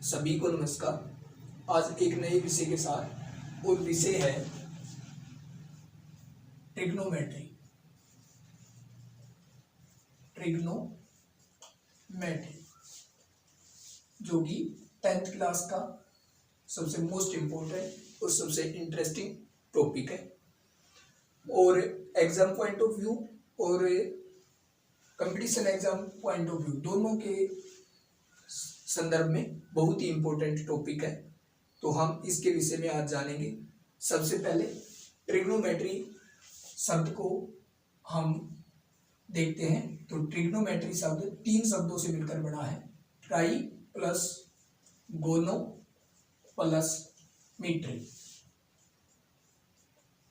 सभी को नमस्कार। आज एक नए विषय के साथ, और विषय है ट्रिग्नोमेट्री। जो कि 10th क्लास का सबसे मोस्ट इम्पोर्टेंट और सबसे इंटरेस्टिंग टॉपिक है, और एग्जाम पॉइंट ऑफ व्यू और competition exam point of view दोनों के संदर्भ में बहुत ही इम्पोर्टेंट टॉपिक है। तो हम इसके विषय में आज जानेंगे। सबसे पहले ट्रिग्नोमेट्री शब्द को हम देखते हैं। तो ट्रिग्नोमेट्री शब्द 3 शब्दों से मिलकर बना है, ट्राई प्लस गोनो प्लस मीट्री।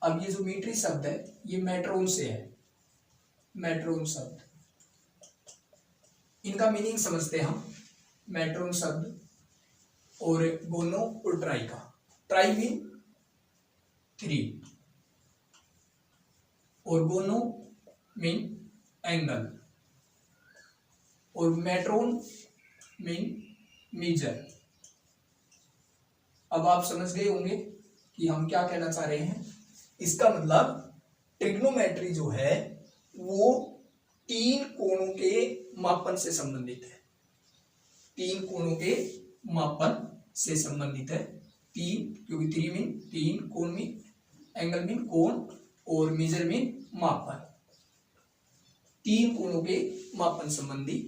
अब ये जो मीट्री शब्द है ये मेट्रोन से है, मेट्रोन शब्द। इनका मीनिंग समझते हैं हम। मेट्रोन शब्द और गोनो और ट्राई का। ट्राई मीन 3 और गोनो मीन एंगल और मेट्रोन मीन मेजर। अब आप समझ गए होंगे कि हम क्या कहना चाह रहे हैं। इसका मतलब ट्रिग्नोमेट्री जो है वो 3 कोणों के मापन से संबंधित है। 3 कोणों के मापन से संबंधित है। 3 क्योंकि 3 मीन 3, कोण मीन एंगल मीन कोण और मेजर मीन मापन। 3 कोणों के मापन संबंधी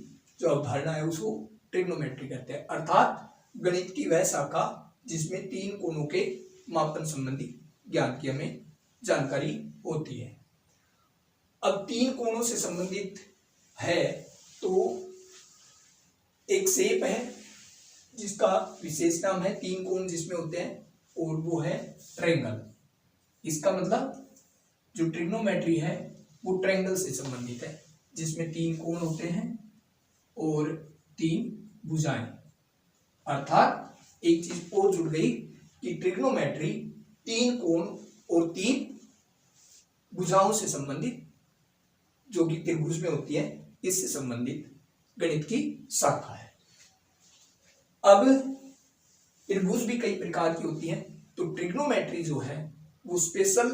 जो अवधारणा है उसको ट्रिग्नोमेट्री कहते हैं, अर्थात गणित की वह शाखा जिसमें 3 कोणों के मापन संबंधी ज्ञान की हमें जानकारी होती है। अब 3 कोणों से संबंधित है तो एक शेप है जिसका विशेष नाम है 3 कोण जिसमें होते हैं, और वो है ट्रायंगल। इसका मतलब जो ट्रिग्नोमेट्री है वो ट्रायंगल से संबंधित है, जिसमें 3 कोण होते हैं और 3 भुजाएं। अर्थात एक चीज और जुड़ गई कि ट्रिग्नोमेट्री 3 कोण और 3 भुजाओं से संबंधित, जो कि त्रिभुज में होती है, इससे संबंधित गणित की शाखा है। अब त्रिभुज भी कई प्रकार की होती है। तो ट्रिग्नोमेट्री जो है वो स्पेशल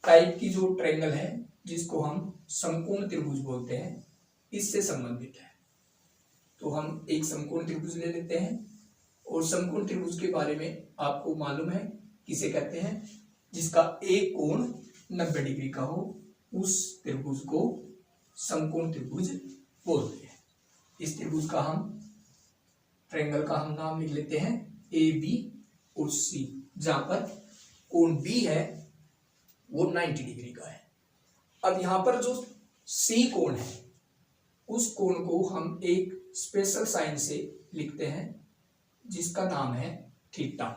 टाइप की जो ट्रायंगल है जिसको हम समकोण त्रिभुज बोलते हैं, इससे संबंधित है। तो हम एक समकोण त्रिभुज ले लेते हैं, और समकोण त्रिभुज के बारे में आपको मालूम है किसे कहते हैं। जिसका एक कोण 90 डिग्री का हो उस त्रिभुज को समकोण त्रिभुज बोलते हैं। इस त्रिभुज का हम ट्रायंगल का हम नाम लिख लेते हैं ए बी और सी, जहां पर कोण बी है वो 90 डिग्री का है। अब यहां पर जो सी कोण है उस कोण को हम एक स्पेशल साइन से लिखते हैं जिसका नाम है थीटा।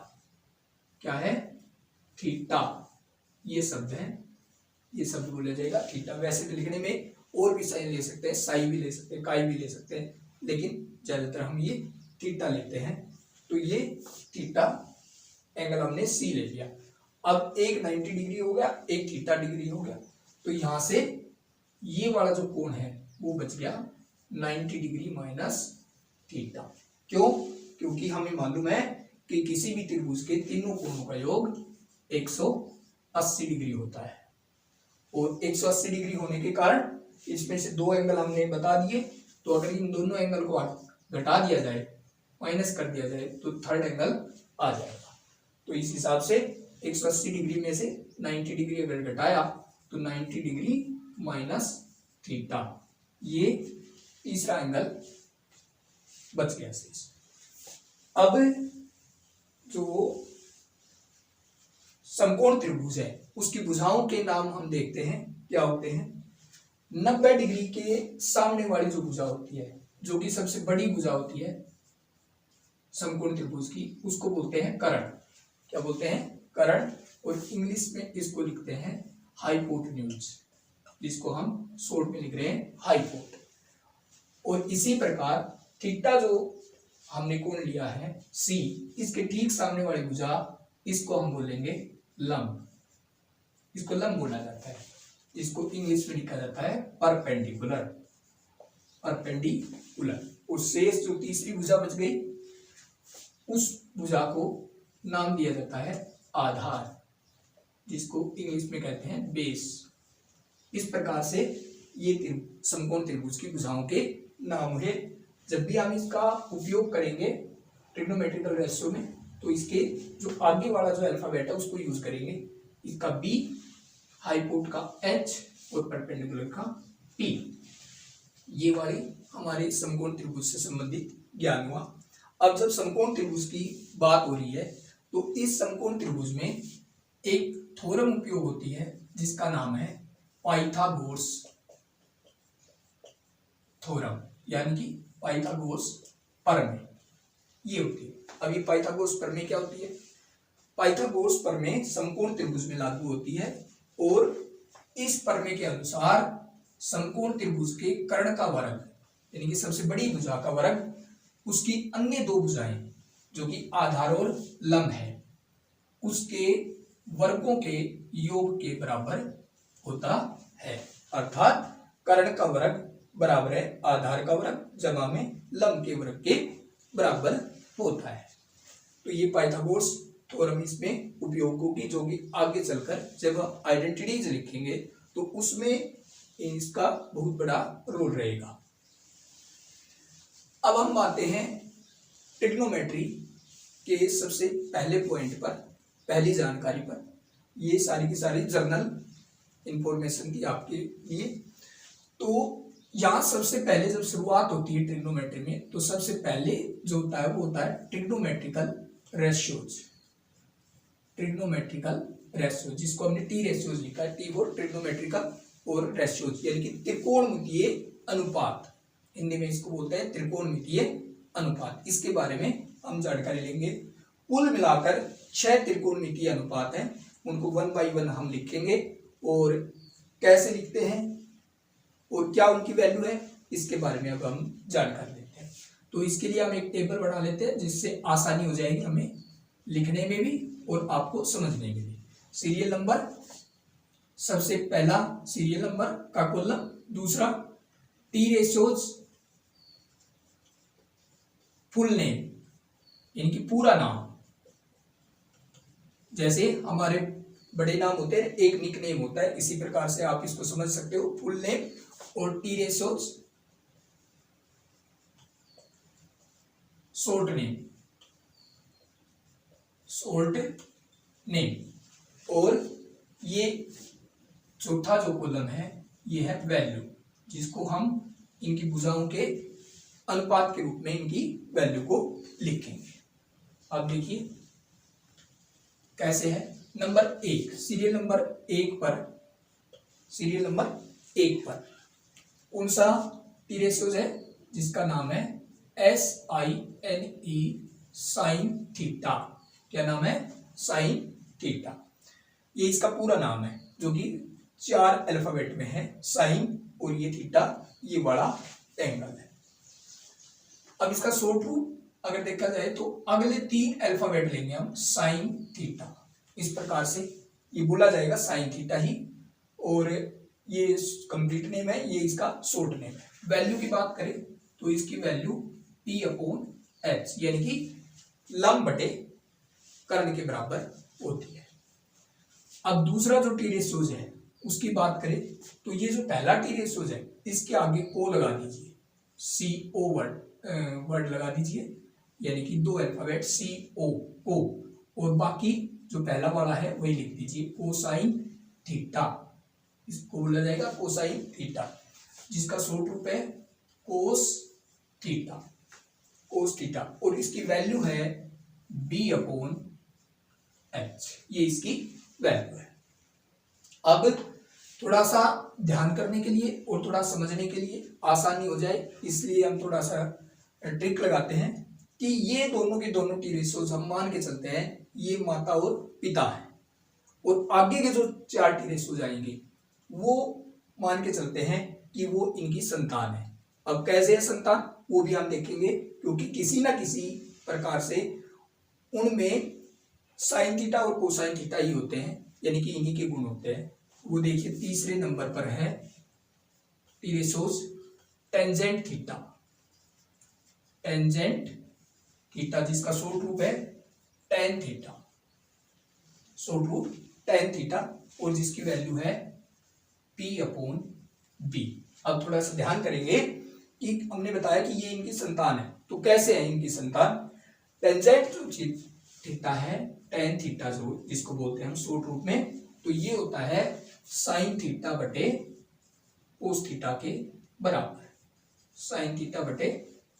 क्या है? थीटा। ये शब्द है, ये शब्द बोला जाएगा थीटा। वैसे तो लिखने में और भी साइन ले सकते हैं, साई भी ले सकते हैं, काई भी ले सकते हैं, लेकिन ज्यादातर हम ये थीटा लेते हैं। तो ये थीटा एंगल हमने सी ले लिया। अब एक 90 डिग्री हो गया, एक थीटा डिग्री हो गया। तो यहां से ये वाला जो कोण है वो बच गया 90 डिग्री माइनस थीटा। क्यों? क्योंकि हमें मालूम है कि किसी भी त्रिभुज के तीनों कोणों का योग 180 डिग्री होता है, और 180 डिग्री होने के कारण इसमें से 2 एंगल हमने बता दिए। तो अगर इन दोनों एंगल को घटा दिया जाए, माइनस कर दिया जाए, तो थर्ड एंगल आ जाएगा। तो इस हिसाब से 180 डिग्री में से 90 डिग्री अगर घटाया तो 90 डिग्री माइनस थीटा, ये तीसरा एंगल बच गया शेष। अब जो समकोण त्रिभुज है उसकी भुजाओं के नाम हम देखते हैं क्या होते हैं। 90 डिग्री के सामने वाली जो भुजा होती है, जो कि सबसे बड़ी भुजा होती है समकोण त्रिभुज की, उसको बोलते हैं कर्ण। क्या बोलते हैं? कर्ण। और इंग्लिश में इसको लिखते हैं हाइपोटेन्यूज, जिसको हम शॉर्ट में लिख रहे हैं हाइपोट। और इसी प्रकार थीटा जो हमने कोण लिया है सी, इसके ठीक सामने वाली भुजा, इसको हम बोलेंगे लंब। इसको लंब बोला जाता है। इसको इंग्लिश में लिखा जाता है परपेंडिकुलर। परपेंडिकुलर। और शेष जो तीसरी भुजा बच गई उस भुजा को नाम दिया जाता है आधार, जिसको इंग्लिश में कहते हैं बेस। इस प्रकार से ये समकोण त्रिभुज की भुजाओं के नाम है। जब भी हम इसका उपयोग करेंगे ट्रिग्नोमेट्रिकल रेशियो में तो इसके जो आगे वाला जो अल्फाबेट है उसको यूज करेंगे। इसका बी, हाइपोट का एच और परपेंडिकुलर का पी। ये वाली हमारे समकोण त्रिभुज से संबंधित ज्ञान हुआ। अब जब समकोण त्रिभुज की बात हो रही है तो इस समकोण त्रिभुज में एक थ्योरम उपयोग होती है जिसका नाम है पाइथागोरस थ्योरम, यानी कि पाइथागोरस प्रमेय ये होती है। अब ये पाइथागोरस प्रमेय क्या होती है? पाइथागोरस प्रमेय समकोण त्रिभुज में लागू होती है और इस प्रमेय के अनुसार समकोण त्रिभुज के कर्ण का वर्ग यानी कि सबसे बड़ी भुजा का वर्ग उसकी अन्य दो भुजाएं जो कि आधार और लंब है उसके वर्गों के योग के बराबर होता है। अर्थात कर्ण का वर्ग बराबर है आधार का वर्ग जमा में लंब के वर्ग के बराबर होता है। तो ये पाइथागोरस थ्योरम इसमें उपयोग होगी, जो कि आगे चलकर जब आइडेंटिटीज लिखेंगे तो उसमें इसका बहुत बड़ा रोल रहेगा। अब हम आते हैं ट्रिग्नोमेट्री के सबसे पहले पॉइंट पर, पहली जानकारी पर। ये सारी की सारी जर्नल इंफॉर्मेशन की आपके लिए। तो यहाँ सबसे पहले जब शुरुआत होती है ट्रिग्नोमेट्री में तो सबसे पहले जो होता है वो होता है ट्रिग्नोमेट्रिकल रेशियोज। ट्रिग्नोमेट्रिकल रेशियो जिसको हमने टी रेशियोज लिखा है, टी फॉर ट्रिग्नोमेट्रिकल और रेशियोज यानी कि त्रिकोणमितीय अनुपात। हिंदी में इसको बोलते हैं त्रिकोणमितीय अनुपात। इसके बारे में हम जानकारी लेंगे। कुल मिलाकर 6 त्रिकोणमितीय अनुपात हैं, उनको 1 बाय 1 हम लिखेंगे और कैसे लिखते हैं और क्या उनकी वैल्यू है इसके बारे में अब हम जानकारी लेते हैं। तो इसके लिए हम एक टेबल बना लेते हैं जिससे आसानी हो जाएगी हमें लिखने में भी और आपको समझने में भी। सीरियल नंबर, सबसे पहला सीरियल नंबर का कॉलम, दूसरा टी रेशियोज फुल नेम यानी कि पूरा नाम, जैसे हमारे बड़े नाम होते हैं एक निक नेम होता है, इसी प्रकार से आप इसको समझ सकते हो फुल नेम। और T ratios short name, short name. और ये चौथा जो कॉलम है ये है वैल्यू, जिसको हम इनकी भुजाओं के अनुपात के रूप में इनकी वैल्यू को लिखेंगे। अब देखिए कैसे है। नंबर 1, सीरियल नंबर 1 पर, सीरियल नंबर 1 पर कौन सा टी रेशियोज है जिसका नाम है SINE साइन थीटा। क्या नाम है? Sign theta. ये इसका पूरा नाम है जो कि 4 अल्फाबेट में है, साइन और ये थीटा, ये बड़ा एंगल है। अब इसका शॉर्ट रूप अगर देखा जाए तो अगले 3 अल्फाबेट लेंगे हम, साइन थीटा। इस प्रकार से ये बोला जाएगा साइन थीटा ही, और ये कंप्लीट नेम है, ये इसका शॉर्ट नेम है। वैल्यू की बात करें तो इसकी वैल्यू P/H यानी कि लंब बटे कर्ण के बराबर होती है। अब दूसरा जो टी रेशियोज है उसकी बात करें तो ये जो पहला टी रेशियोज है इसके आगे को लगा दीजिए, CO वर्ड लगा दीजिए, यानी कि 2 अल्फाबेट CO को, और बाकी जो पहला वाला है वही लिख दीजिए कोसाइन थीटा। इसको बोला जाएगा कोसाइन थीटा, जिसका शॉर्ट रूप है कोस थीटा, कोस थीटा। और इसकी वैल्यू है B/H, ये इसकी वैल्यू है। अब थोड़ा सा ध्यान करने के लिए और थोड़ा समझने के लिए आसानी हो जाए इसलिए हम थोड़ा सा ट्रिक लगाते हैं कि ये दोनों के दोनों टी रेशियोज हम मान के चलते हैं ये माता और पिता है, और आगे के जो 4 टी रेशियोज आएंगे वो मान के चलते हैं कि वो इनकी संतान है। अब कैसे है संतान वो भी हम देखेंगे, क्योंकि किसी ना किसी प्रकार से उनमें साइन थीटा और कोसाइन थीटा ही होते हैं, यानी कि इन्हीं के गुण होते हैं। वो देखिए तीसरे नंबर पर है T ratios tangent theta. Tangent theta, जिसका शॉर्ट रूप है टेन थीटा, शॉर्ट रूप टेन थीटा, और जिसकी वैल्यू है P अपॉन बी। अब थोड़ा सा ध्यान करेंगे कि हमने बताया कि ये इनकी संतान है, तो कैसे है इनकी संतान। टेंजेंट जो थीटा है टेन थीटा, जो जिसको बोलते हैं हम शॉर्ट रूप में, तो ये होता है साइन थीटा बटे कोस थीटा के बराबर, साइन थीटा बटे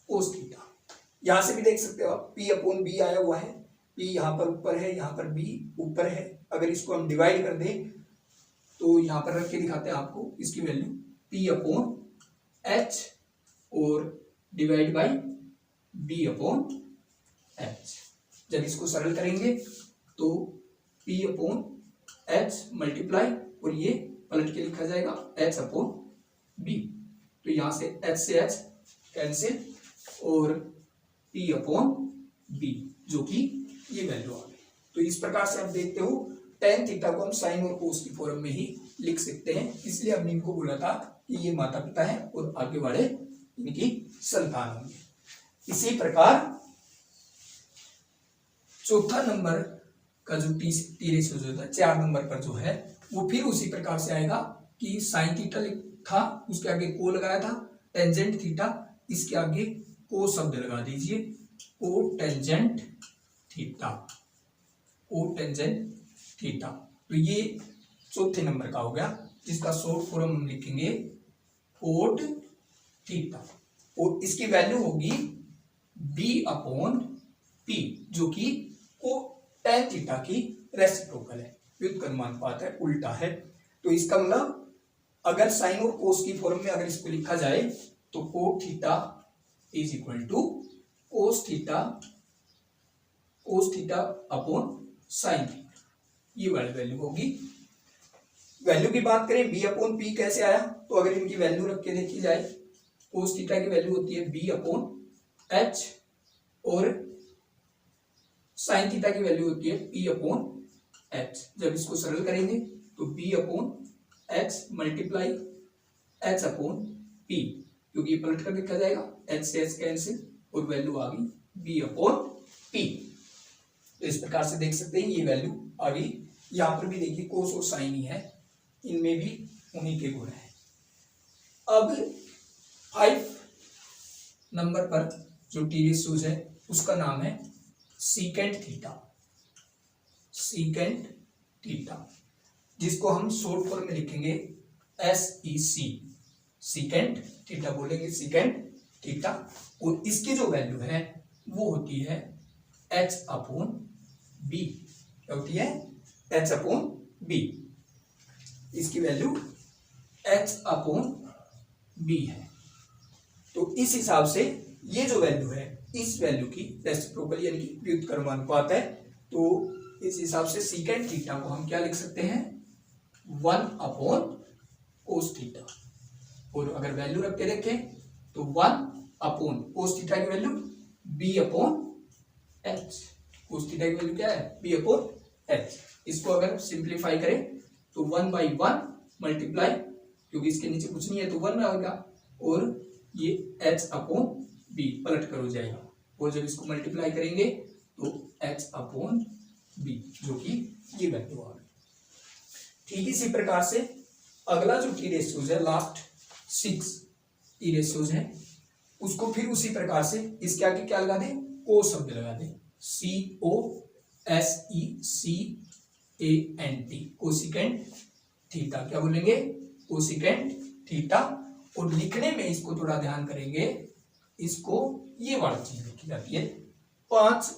कोस थीटा। यहां से भी देख सकते हो आप P अपॉन बी आया हुआ है, P यहाँ पर ऊपर है, यहाँ पर B ऊपर है। अगर इसको हम डिवाइड कर दें तो यहाँ पर रख के दिखाते हैं आपको, इसकी वैल्यू P अपॉन H और divide by B upon H। जब इसको सरल करेंगे तो P अपॉन H मल्टीप्लाई, और ये पलट के लिखा जाएगा H अपॉन B। तो यहाँ से H से H कैंसिल, और P अपॉन B, जो कि ये वैल्यू आ गई। तो इस प्रकार से आप देखते हो टेन थीटा को हम साइन और कोस की फॉर्म में ही लिख सकते हैं, इसलिए हमने इनको बोला था कि ये माता पिता है और आगे वाले इनकी संतान होंगे। इसी प्रकार चौथा नंबर का जो टी रेशियो जो था 4 नंबर पर जो है, वो फिर उसी प्रकार से आएगा कि साइन थीटा था, उसके आगे को लगाया था, टेंजेंट थीटा, इसके आगे को शब्द लगा दीजिए, को टेंजेंट थीटा, को टेंजेंट थीटा। तो ये चौथे नंबर का हो गया, जिसका शॉर्ट फॉर्म हम लिखेंगे कोट थीटा, और इसकी वैल्यू होगी B अपॉन P, जो कि को टेन थीटा की रेसिप्रोकल है, व्युत्क्रमानुपात है, उल्टा है। तो इसका मतलब अगर साइन और कोस की फॉर्म में अगर इसको लिखा जाए तो cot theta is equal to cos theta upon sine theta, ये वाली वैल्यू होगी। वैल्यू की बात करें B अपॉन P कैसे आया, तो अगर इनकी वैल्यू रख के देखी जाए, कोस थीटा की वैल्यू होती है B अपॉन H, और साइन थीटा की वैल्यू होती है P अपॉन H। जब इसको सरल करेंगे तो B upon H multiply H upon P, क्योंकि पलट कर लिखा जाएगा, H से H कैंसिल, और वैल्यू आ गई B अपॉन P। तो इस प्रकार से देख सकते हैं ये वैल्यू आ गई। यहाँ पर भी देखिए कोस और साइन ही है, इनमें भी उन्हीं के गुण है। अब 5 नंबर पर जो टी रेशियोज है उसका नाम है सीकेंट थीटा, सीकेंट थीटा, जिसको हम शॉर्ट फॉर्म में लिखेंगे SEC, सीकेंट थीटा बोलेंगे, सीकेंट थीटा। और इसकी जो वैल्यू है वो होती है H अपॉन B, क्या होती है H अपॉन B, इसकी वैल्यू H अपॉन B है। तो इस हिसाब से ये जो वैल्यू है, इस वैल्यू की रेसिप्रोकल यानी कि व्युत्क्रमानुपात है। तो इस हिसाब से सीकेंट थीटा को हम क्या लिख सकते हैं, 1 अपॉन कोस थीटा, और अगर वैल्यू रख के देखें तो 1 अपॉन कोस थीटा की value B upon H, cos theta की वैल्यू क्या है B अपॉन H। इसको अगर सिंप्लीफाई करें तो 1/1 मल्टीप्लाई, क्योंकि इसके नीचे कुछ नहीं है तो 1 रहेगा, और ये H अपॉन B पलट कर हो जाएगा, और जब इसको मल्टीप्लाई करेंगे तो H अपॉन B, जो कि ये वैल्यू आ गई। ठीक इसी प्रकार से अगला जो टी रेशियोज है, लास्ट 6 टी रेशियोज है, उसको फिर उसी प्रकार से इसके आगे क्या लगा दें, को शब्द लगा दें, COSECANT, कोसिकेंट थीटा, क्या बोलेंगे कोसिकेंट थीटा। और लिखने में इसको थोड़ा ध्यान करेंगे, इसको ये वाली चीज लिखी जाती है, 5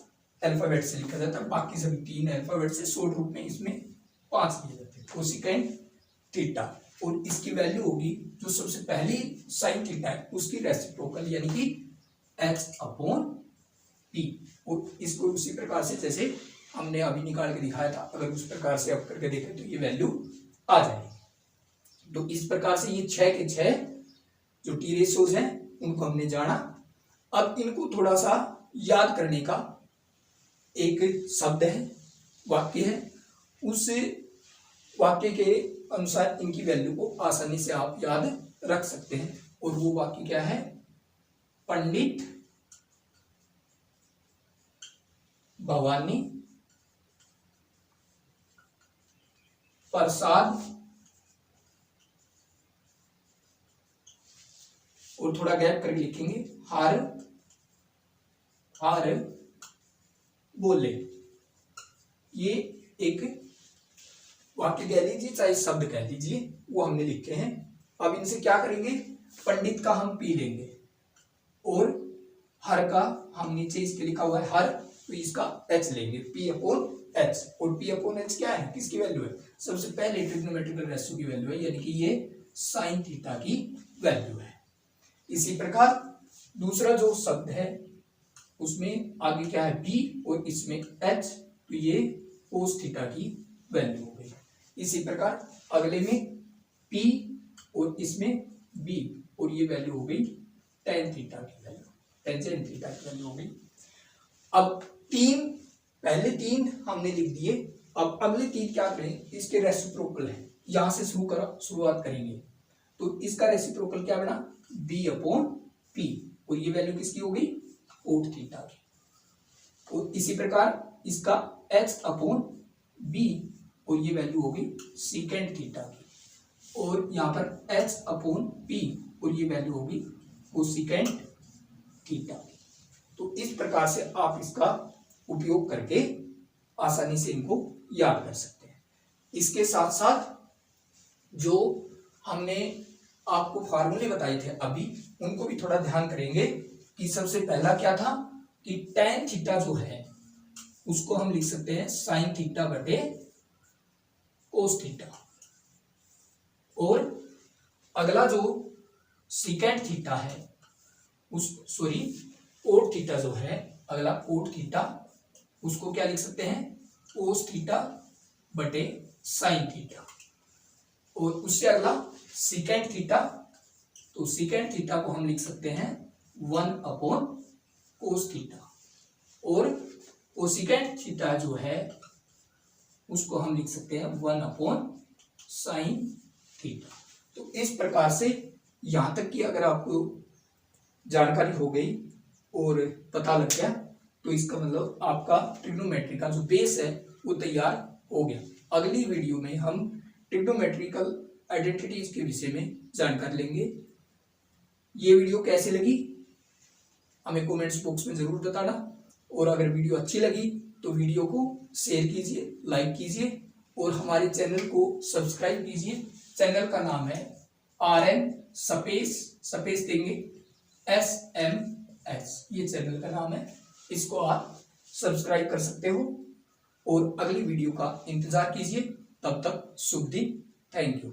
अल्फाबेट से लिखा जाता है, बाकी सभी 3 अल्फाबेट से, शॉर्ट रूप में इसमें 5 लिखे जाते हैं, कोसिकेंट थीटा। और इसकी वैल्यू होगी जो सबसे पहली साइन थीटा है उसकी रेसिप्रोकल यानी कि H अपॉन P, और इसको उसी प्रकार से जैसे हमने अभी निकाल के दिखाया था, अगर उस प्रकार से आप करके देखें तो ये वैल्यू आ जाएगी। तो इस प्रकार से ये 6 के 6 जो टी रेशियोज हैं उनको हमने जाना। अब इनको थोड़ा सा याद करने का एक शब्द है, वाक्य है, उस वाक्य के अनुसार इनकी वैल्यू को आसानी से आप याद रख सकते हैं। और वो वाक्य क्या है, पंडित भवानी प्रसाद, और थोड़ा गैप करके लिखेंगे, हर हर बोले। ये एक वाक्य कह लीजिए चाहे शब्द कह लीजिए, वो हमने लिखे हैं। अब इनसे क्या करेंगे, पंडित का हम पी लेंगे और हर का हम नीचे इसके लिखा हुआ है हर, तो इसका एच लेंगे, पी अपॉन एच। और पी अपॉन एच क्या है, किसकी वैल्यू है, सबसे पहले ट्रिग्नोमेट्रिकल रेशियो की वैल्यू है, यानी कि ये साइन थीटा की वैल्यू है। इसी प्रकार दूसरा जो शब्द है उसमें आगे क्या है बी और इसमें एच, तो ये कोस थीटा की वैल्यू हो गई। इसी प्रकार अगले में पी और इसमें बी, और ये वैल्यू हो गई टेन थीटा की वैल्यू, टेंजेंट थीटा की वैल्यू हो गई। अब पहले तीन हमने लिख दिए। अब अगले तीन क्या करें, इसके रेसिप्रोकल है, यहां से शुरुआत करेंगे। तो इसका रेसिप्रोकल क्या बना, बी अपॉन पी, और ये वैल्यू किसकी हो गई, कोट थीटा की। और इसी प्रकार इसका एच अपॉन बी, और ये वैल्यू हो गई सीकेंड थीटा की। और यहाँ पर एच अपॉन पी, और ये वैल्यू होगी कोसिकेंट थीटा की। तो इस प्रकार से आप इसका उपयोग करके आसानी से इनको याद कर सकते हैं। इसके साथ साथ जो हमने आपको फार्मूले बताए थे अभी, उनको भी थोड़ा ध्यान करेंगे कि सबसे पहला क्या था कि टेन थीटा जो है उसको हम लिख सकते हैं साइन थीटा बटे कोस थीटा, और अगला जो सीकेंट थीटा है कोट थीटा जो है, अगला कोट थीटा, उसको क्या लिख सकते हैं कोस थीटा बटे साइन थीटा। और उससे अगला सीकेंट थीटा, तो सीकेंट थीटा को हम लिख सकते हैं 1 अपॉन कोस थीटा, और कोसिकेंट थीटा जो है उसको हम लिख सकते हैं 1 अपॉन साइन थीटा। तो इस प्रकार से यहां तक कि अगर आपको जानकारी हो गई और पता लग गया, तो इसका मतलब आपका ट्रिग्नोमेट्री का जो बेस है वो तैयार हो गया। अगली वीडियो में हम ट्रिग्नोमेट्रिकल आइडेंटिटीज के विषय में जानकारी लेंगे। ये वीडियो कैसे लगी हमें कमेंट्स बॉक्स में जरूर बताना, और अगर वीडियो अच्छी लगी तो वीडियो को शेयर कीजिए, लाइक कीजिए, और हमारे चैनल को सब्सक्राइब कीजिए। चैनल का नाम है RN स्पेस देंगे SMS, ये चैनल का नाम है, इसको आप सब्सक्राइब कर सकते हो और अगली वीडियो का इंतजार कीजिए। तब तक शुभ दिन, थैंक यू।